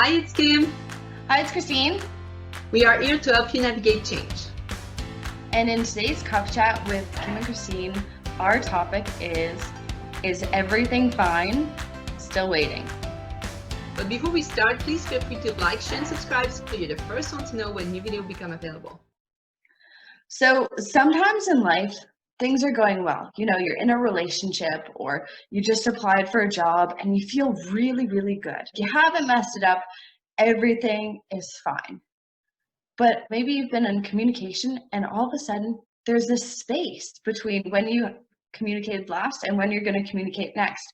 Hi, it's Kim. Hi, it's Kristine. We are here to help you navigate change. And in today's Coffee Chat with Kim and Kristine, our topic is everything fine? Still waiting. But before we start, please feel free to like, share, and subscribe so you're the first one to know when new video become available. So sometimes in life, things are going well. You know, you're in a relationship or you just applied for a job and you feel really, really good. You haven't messed it up. Everything is fine. But maybe you've been in communication and all of a sudden there's this space between when you communicated last and when you're going to communicate next.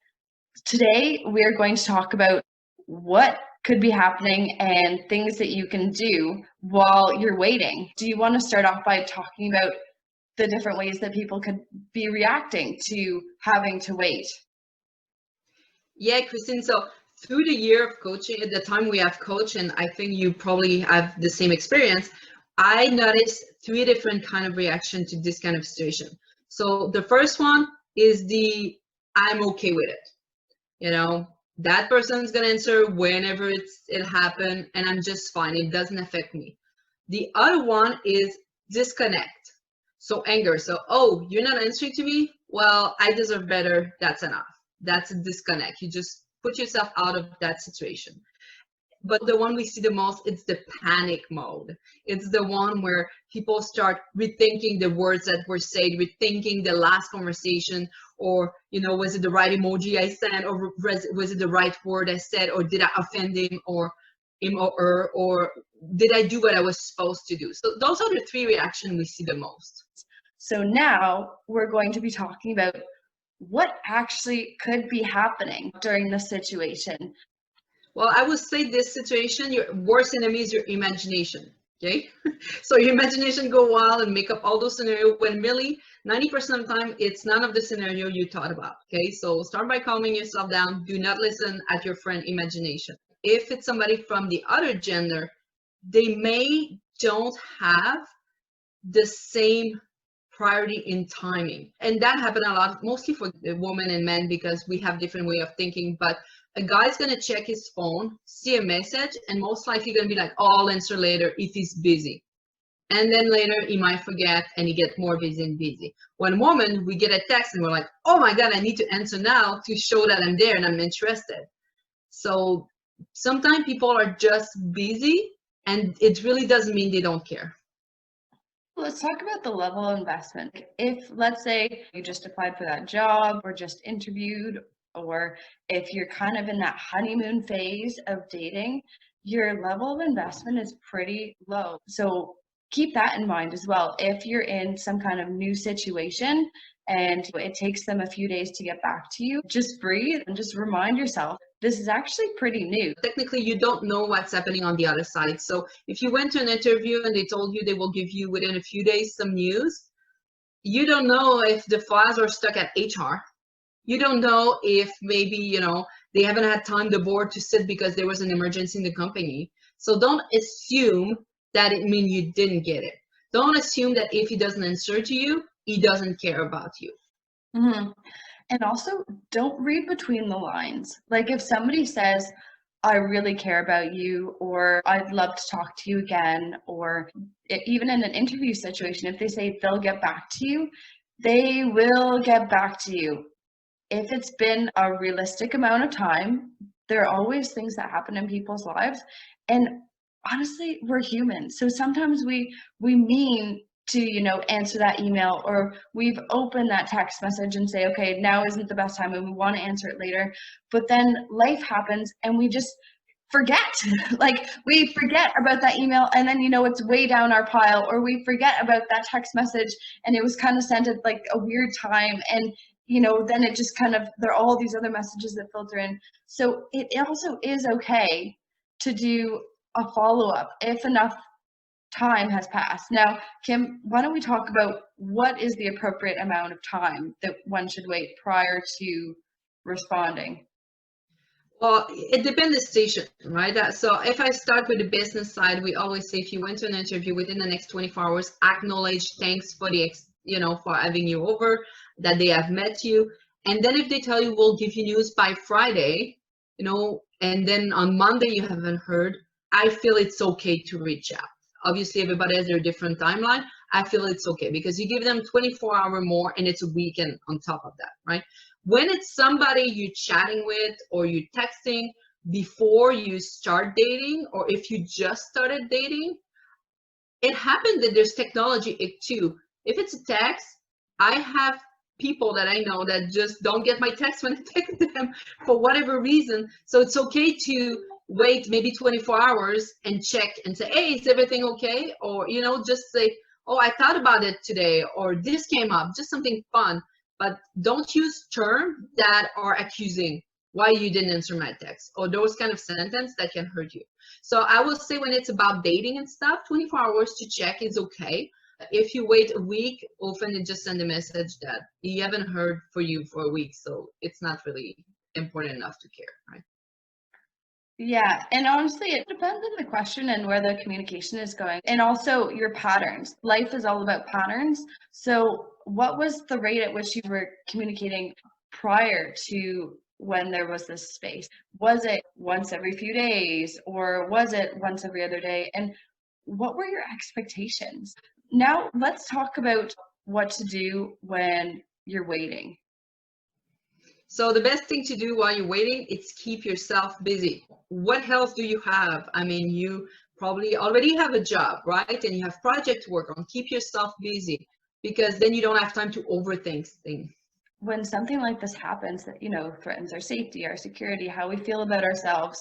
Today, we are going to talk about what could be happening and things that you can do while you're waiting. Do you want to start off by talking about the different ways that people could be reacting to having to wait? Yeah, Kristine, so through the year of coaching, at the time we have coached, and I think you probably have the same experience, I noticed three different kind of reaction to this kind of situation. So the first one is the I'm okay with it. You know, that person's gonna answer whenever it happened, and I'm just fine. It doesn't affect me. The other one is disconnect. So anger. So, oh, you're not answering to me? Well, I deserve better. That's enough. That's a disconnect. You just put yourself out of that situation. But the one we see the most, it's the panic mode. It's the one where people start rethinking the words that were said, rethinking the last conversation, or, you know, was it the right emoji I sent, or was it the right word I said, or did I offend him or her, or did I do what I was supposed to do? So those are the three reactions we see the most. So now we're going to be talking about what actually could be happening during this situation. Well, I would say this situation, your worst enemy is your imagination. Okay, so your imagination go wild and make up all those scenarios when really 90% of the time it's none of the scenario you thought about. Okay, so start by calming yourself down. Do not listen at your friend imagination. If it's somebody from the other gender, they may don't have the same priority in timing, and that happened a lot, mostly for women and men, because we have different way of thinking. But a guy's gonna check his phone, see a message, and most likely gonna be like, oh, I'll answer later if he's busy. And then later he might forget and he get more busy and busy. When woman, we get a text and we're like, oh my God, I need to answer now to show that I'm there and I'm interested. So sometimes people are just busy and it really doesn't mean they don't care. Let's talk about the level of investment. If, let's say, you just applied for that job or just interviewed, or if you're kind of in that honeymoon phase of dating, your level of investment is pretty low. So keep that in mind as well. If you're in some kind of new situation and it takes them a few days to get back to you, just breathe and just remind yourself this is actually pretty new. Technically, you don't know what's happening on the other side. So if you went to an interview and they told you they will give you within a few days some news, you don't know if the files are stuck at HR. You don't know if maybe, you know, they haven't had time, the board, to sit because there was an emergency in the company. So don't assume that it means you didn't get it. Don't assume that if he doesn't answer to you, he doesn't care about you. Mm-hmm. And also, don't read between the lines. Like if somebody says, I really care about you, or I'd love to talk to you again, or even in an interview situation, if they say they'll get back to you, they will get back to you. If it's been a realistic amount of time, there are always things that happen in people's lives. And honestly, we're human. So sometimes we mean to, you know, answer that email, or we've opened that text message and say, okay, now isn't the best time and we want to answer it later. But then life happens and we just forget. Like we forget about that email and then, you know, it's way down our pile, or we forget about that text message and it was kind of sent at like a weird time, and you know, then it just kind of, there are all these other messages that filter in. So it also is okay to do a follow-up if enough time has passed. Now, Kim, why don't we talk about what is the appropriate amount of time that one should wait prior to responding? Well, it depends the station, right? So if I start with the business side, we always say if you went to an interview within the next 24 hours, acknowledge, thanks for the, you know, for having you over, that they have met you. And then if they tell you we'll give you news by Friday, you know, and then on Monday you haven't heard, I feel it's okay to reach out. Obviously, everybody has their different timeline. I feel it's okay because you give them 24-hour more and it's a weekend on top of that, right? When it's somebody you're chatting with or you're texting before you start dating, or if you just started dating, it happened that there's technology too. If it's a text, I have people that I know that just don't get my text when I text them for whatever reason. So it's okay to wait maybe 24 hours and check and say, hey, is everything okay? Or, just say, oh, I thought about it today, or this came up, just something fun. But don't use terms that are accusing. Why you didn't answer my text, or those kind of sentence that can hurt you. So I will say when it's about dating and stuff, 24 hours to check is okay. If you wait a week, often it just send a message that you haven't heard for you for a week, so it's not really important enough to care, right? Yeah, and honestly, it depends on the question and where the communication is going, and also your patterns. Life is all about patterns. So what was the rate at which you were communicating prior to when there was this space? Was it once every few days, or was it once every other day? And what were your expectations? Now let's talk about what to do when you're waiting. So the best thing to do while you're waiting is keep yourself busy. What else do you have? I mean, you probably already have a job, right? And you have project to work on. Keep yourself busy, because then you don't have time to overthink things. When something like this happens that, threatens our safety, our security, how we feel about ourselves,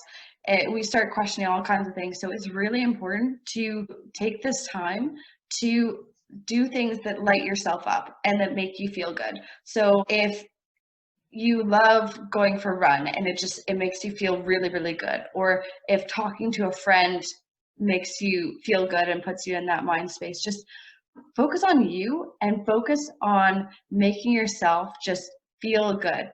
we start questioning all kinds of things. So it's really important to take this time to do things that light yourself up and that make you feel good. So if you love going for a run and it makes you feel really, really good, or if talking to a friend makes you feel good and puts you in that mind space, just focus on you and focus on making yourself just feel good.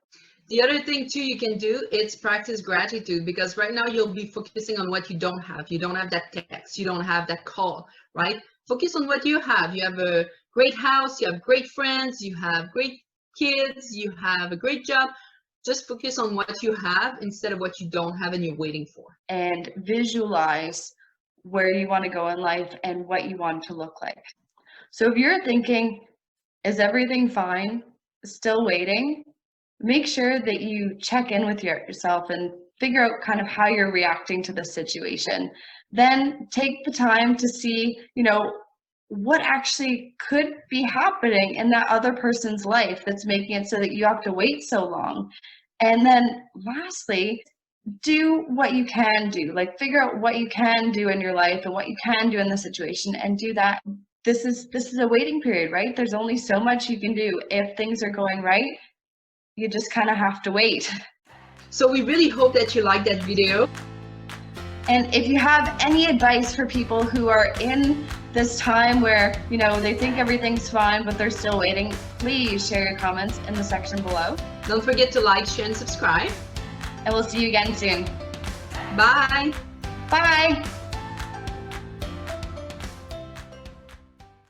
The other thing too you can do is practice gratitude, because right now you'll be focusing on what you don't have. You don't have that text, you don't have that call, right? Focus on what you have. You have a great house, you have great friends, you have great kids, you have a great job. Just focus on what you have instead of what you don't have and you're waiting for. And visualize where you want to go in life and what you want to look like. So if you're thinking, is everything fine? Still waiting? Make sure that you check in with yourself and figure out kind of how you're reacting to the situation. Then take the time to see, what actually could be happening in that other person's life that's making it so that you have to wait so long. And then lastly, do what you can do. Like, figure out what you can do in your life and what you can do in the situation, and do that. This is a waiting period, right? There's only so much you can do. If things are going right, you just kind of have to wait. So we really hope that you liked that video. And if you have any advice for people who are in this time where, they think everything's fine, but they're still waiting, please share your comments in the section below. Don't forget to like, share, and subscribe. And we'll see you again soon. Bye. Bye.